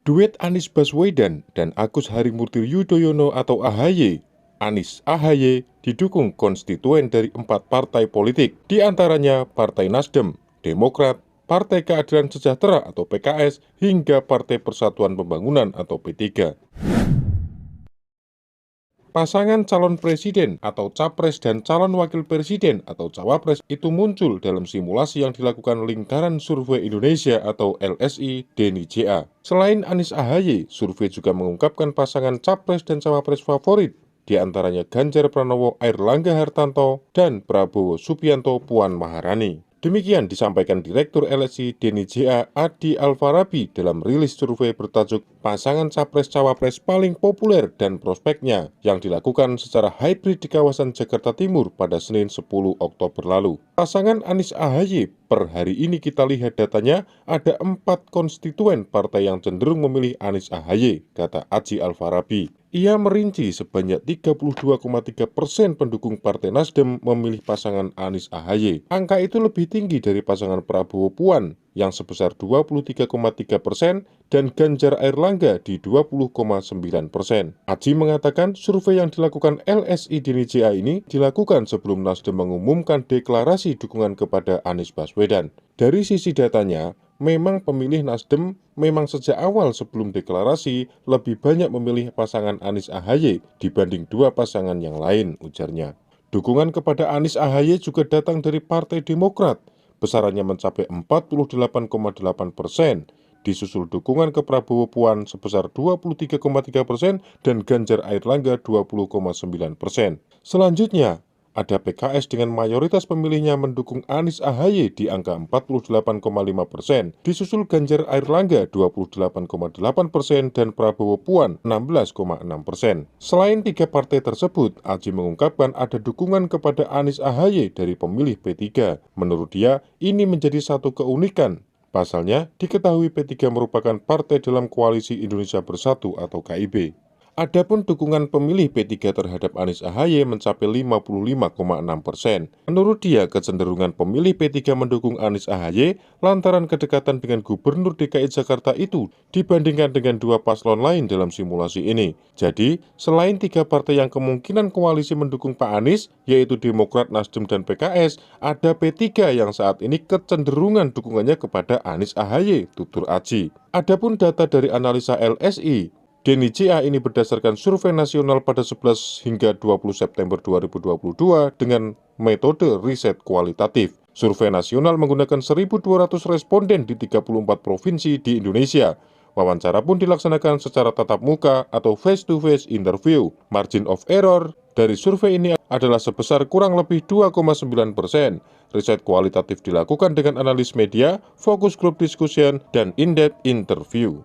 Duet Anies Baswedan dan Agus Harimurti Yudhoyono atau AHY, Anies AHY didukung konstituen dari 4 partai politik, di antaranya Partai Nasdem, Demokrat, Partai Keadilan Sejahtera atau PKS, hingga Partai Persatuan Pembangunan atau P3. Pasangan calon presiden atau capres dan calon wakil presiden atau cawapres itu muncul dalam simulasi yang dilakukan Lingkaran Survei Indonesia atau LSI Denny JA. Selain Anies AHY, survei juga mengungkapkan pasangan capres dan cawapres favorit, di antaranya Ganjar Pranowo Airlangga Hartarto dan Prabowo Subianto Puan Maharani. Demikian disampaikan Direktur LSI Denny JA Adi Alfarabi dalam rilis survei bertajuk Pasangan Capres-Cawapres Paling Populer dan Prospeknya yang dilakukan secara hybrid di kawasan Jakarta Timur pada Senin 10 Oktober lalu. Pasangan Anies AHY, per hari ini kita lihat datanya, ada 4 konstituen partai yang cenderung memilih Anies AHY, kata Adi Alfarabi. Ia merinci sebanyak 32,3% pendukung Partai Nasdem memilih pasangan Anies AHY. Angka itu lebih tinggi dari pasangan Prabowo Puan yang sebesar 23,3% dan Ganjar Airlangga di 20,9%. Aji mengatakan survei yang dilakukan LSI Denny JA ini dilakukan sebelum Nasdem mengumumkan deklarasi dukungan kepada Anies Baswedan. Dari sisi datanya, memang pemilih Nasdem memang sejak awal sebelum deklarasi lebih banyak memilih pasangan Anies AHY dibanding 2 pasangan yang lain, ujarnya. Dukungan kepada Anies AHY juga datang dari Partai Demokrat, besarannya mencapai 48,8%, disusul dukungan ke Prabowo Puan sebesar 23,3% dan Ganjar Airlangga 20,9%. Selanjutnya, ada PKS dengan mayoritas pemilihnya mendukung Anies AHY di angka 48,5%, disusul Ganjar Airlangga 28,8% dan Prabowo Puan 16,6%. Selain 3 partai tersebut, Aji mengungkapkan ada dukungan kepada Anies AHY dari pemilih P3. Menurut dia, ini menjadi satu keunikan. Pasalnya, diketahui P3 merupakan partai dalam Koalisi Indonesia Bersatu atau KIB. Adapun dukungan pemilih P3 terhadap Anies AHY mencapai 55,6%. Menurut dia, kecenderungan pemilih P3 mendukung Anies AHY lantaran kedekatan dengan Gubernur DKI Jakarta itu dibandingkan dengan 2 paslon lain dalam simulasi ini. Jadi, selain 3 partai yang kemungkinan koalisi mendukung Pak Anies, yaitu Demokrat, Nasdem, dan PKS, ada P3 yang saat ini kecenderungan dukungannya kepada Anies AHY, tutur Aji. Adapun data dari analisa LSI Denny JA ini berdasarkan survei nasional pada 11 hingga 20 September 2022 dengan metode riset kualitatif. Survei nasional menggunakan 1.200 responden di 34 provinsi di Indonesia. Wawancara pun dilaksanakan secara tatap muka atau face-to-face interview. Margin of error dari survei ini adalah sebesar kurang lebih 2,9%. Riset kualitatif dilakukan dengan analis media, focus group discussion, dan in-depth interview.